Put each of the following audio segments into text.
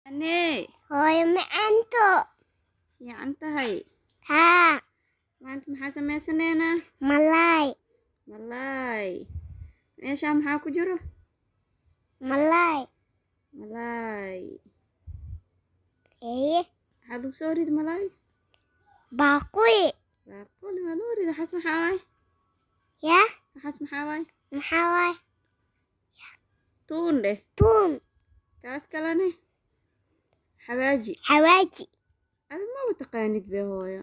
Anne, Hooyo macaanto. fiican tahay. Haa, Maanta maxaa samaysaneynaa? malaay. Malaay. Meeshaan maxaa ku jiro? Malaay. Malaay. Ee, Maxaa lagu soo ridi malaay? baaquli. Baaquli waa loo ridi. Waxaas maxaa waay? Yaa, Waxaas maxaa waay? maxaa waay? Tuun dheh. Tuun. Kaas kalene? Xawaaji. Xawaaji. Adi ma taqaanid be hooyo.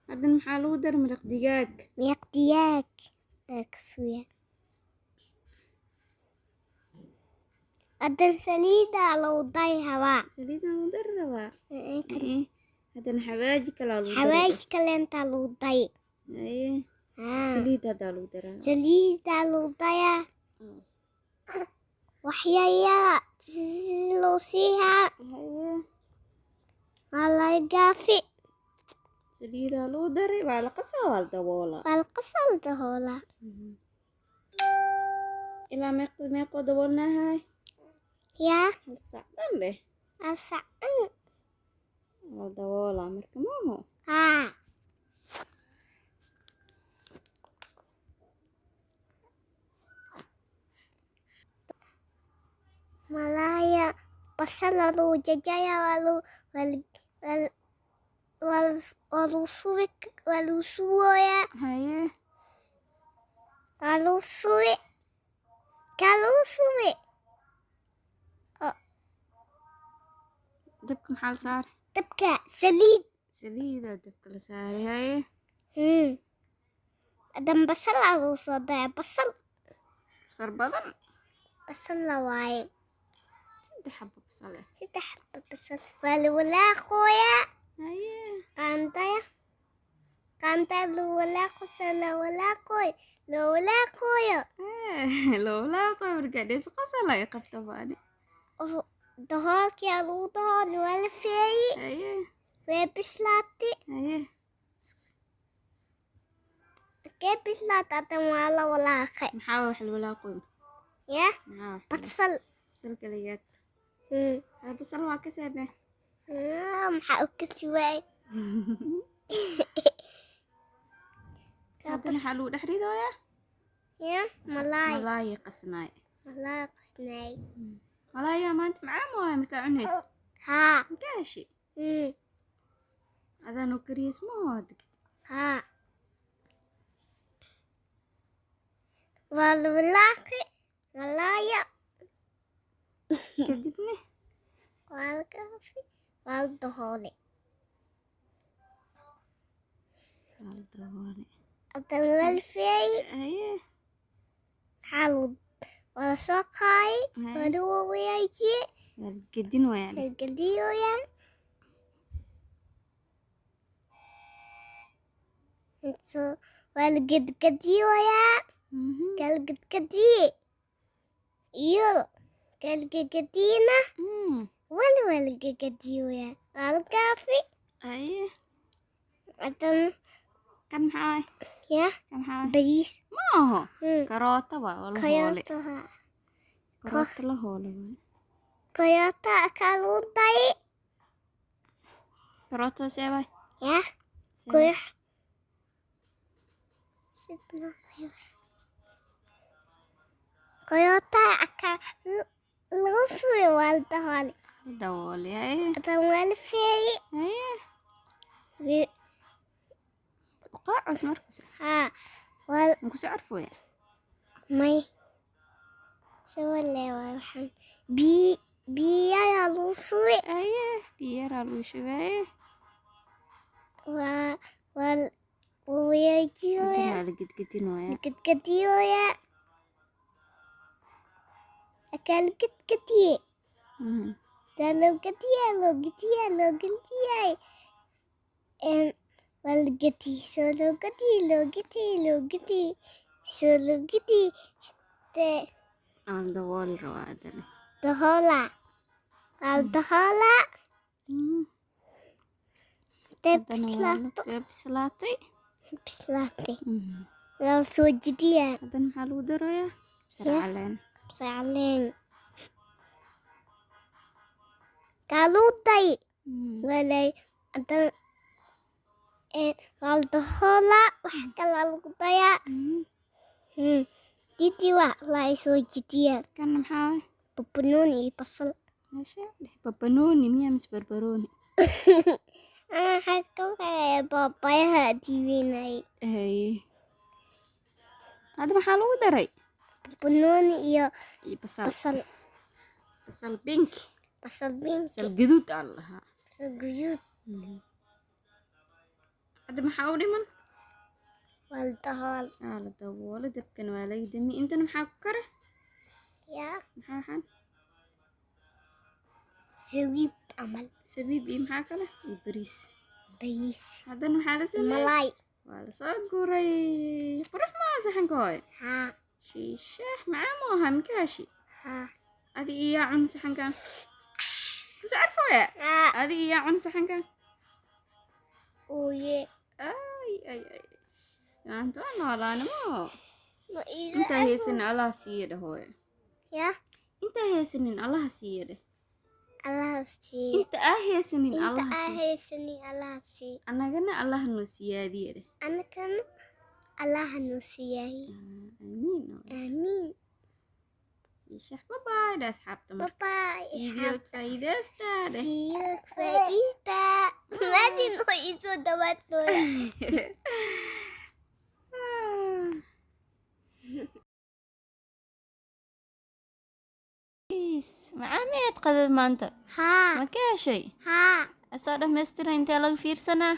Haddan maxaa lagu dar maraq digaag? Miiq digaag. Kasuya. Adan saliida lagu day hawaa. Saliidan lagu dari rabaa. Haddan xawaaji kala lagu dari. Xawaaji kalenta lagu day. Aye. Haa. Saliid haddaa lagu daraa. Saliida lagu daya. Waxyaya loo siihaa. Haye. Malay gaafi. Saliidaa lagu daray waa la qasaa waa la daboolaa. Waa la qasal dahoola. Ilaa meeqoo daboolnahay? Yaa, Hal saac dhan dheh. asaan. Waa la daboolaa marka maaho. Haa. Malaya basal lagu jajaya walu suwaya. Haye. Walu suwi. Kalu suwi. Dabka maxaa la saaray? Dabka saliid. Saliidaa dabka la saaray. Haye. Adan basal lagu soo daya basal. Basal badan. Basal la waaye. 3 xabbo basal ah. 3 xabbo basal. Walu walaaqoya. Haye. Qaandaya. Qaanda lu walaaqoy. Lo walaaqoyo. Loo laaqo marka dhees qasal ay qabto baani. Dahoolki lagu dahool wala feeyi. Haye. Way bislaati. Haye. Kee bislaat adan waa la walaaqay. Maxaa wax la walaaqoy? Yaa, Maxaa? basal. Basal kaliyaad. Basal waa ka saabay. Maxaa u kasi waay? Haddan waxaa lagu dhex ridooyaa? Yaa, malaay. Malaay qasnaay. Malaay qasnaay. Malaaya maanta macaan waaye markaa cunaysa. Haa. Gaashi. Adaan u kariyes ma hood. Haa. Waa la walaaqay malaaya. Kadibna Waa la gaafi. Waa la dahoolay. waa la daboolay. Adan wala feeyi. Haye. Xalud. Waa la soo qaay. Waa la waweeji. Waa la gedin waayaan. Gadiyoyan. So, waa la gadgadiyoyaa. Kala gadgadiye. Iyo kala gadgadiyna. Wala gadgadiyoyaa. Waa la gaafi. Haye. Adan Kan maxaa waay? yaa, Kan maxaa waay? bariis. Maaho. Karoota waa la hoolay. Kayoota. Karoota la hoolay. Kayoota kalu day. Karoota see waay? Yaa, kuyax. Kayoota aka lagu suwi waa la dahoolay. Daboolay. Haye. Adan wala feeyi. Haye. Qaacus markus. Haa. Wal Ma ku soo carfooya? may. Sawale waa waxaan. Biya lagu suwi. Haye. Biyaraa lagu shubay. Waa waweejiyoyaa. Waa la gedgedin waaya. Gadgadiyoyaa. Akal gadgadiye. Loo gadiyay. Waa la gadi. So loo gadi. So loo gadi. de dabool rabaa haddana. dahola. Al dahola. De bislaato. Waa bislaatay. Bislaatay. Waa soo jidiyaa. Haddana maxaa lagu darayaa? Kabsar caleen. Kabsar caleen. Kalutay. Walay haddana al dahola wax kale lagu dayaa. Didi waa la soo jidiyaa. Kan maxaa? Barbanooni iyo basal. Meesha barbanooni miyaa mis barbarooni? Waxaa ka qeybay babayaha diiweynay. Hadda maxaa lagu daray? Barbanooni iyo basal. basal. Basal pink. Basal pink. Basal gaduud aan lahaa. Basal gaduud. Hadda maxaa u dhiman? Waa la dahool. La daboolay dabkana waa laga damiyay. Intana maxaa ku kare? Yaa. Maxaa waxaan? Sabiib camal. Sabiib iyo maxaa kale? Iyo bariis. Bariis. Haddana maxaa la sameeyay? Malay. Waa la soo guray. Qurux ma saxanka hooy? Haa. Shiishaah macaan ma aha mikaashi? Haa. Adi iyo cun saxankan. Bas arfaya? Haa. Adi iyo cun saxankan. Ooye. Ay. Maanta waa noolaanimo. Ma iga Inta heesanin Allah siiye hooy. Yaa. Inta heesanin Allah siiye dheh. Allah sii. Inta heesanin Allah Inta siiye. ahaysanin Allah sii. Anagana Allah noo siyaadiye dheh. Anakan Allah noo siiyay. Amiin. Amiin. Shiishaah bye bye asxaabta marka. Bye. Video faa'iideysta dheh. Video faa'iida. Maasi noo iso dawato. Macaameed qadad maanta. Haa. Ma ka heshay? Haa. Asoo dhammaystiran intee laga fiirsanaa?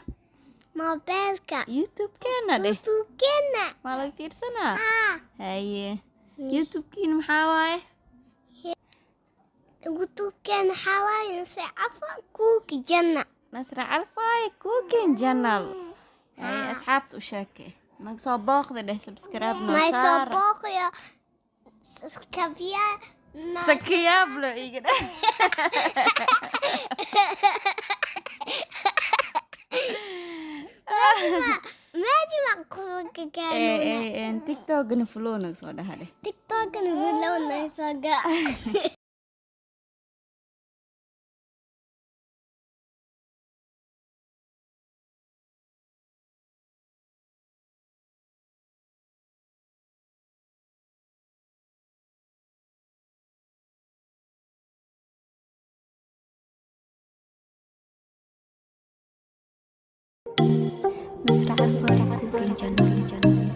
Mobilka. YouTube-keena dheh. YouTube-keena. Maa laga fiirsanaa? Haa. Haye. YouTube-kiina maxaa waaye? YouTube-keena waxaa waaye Nasra Cafan Kuuki Janna. Nasra Calfaaye Cooking Channel. Haye asxaabta u sheekay. Naga soo booqda dheh subscribe noo May soo saara. booqyo. Saskabiya. Sakiyaablo iga dheh. Maasi ma kuuki gaano. TikTok-gana follow naga soo dhaha dheh. TikTok-kana follow naga soo dhaha. Nasra Calfaaye Cooking Channel.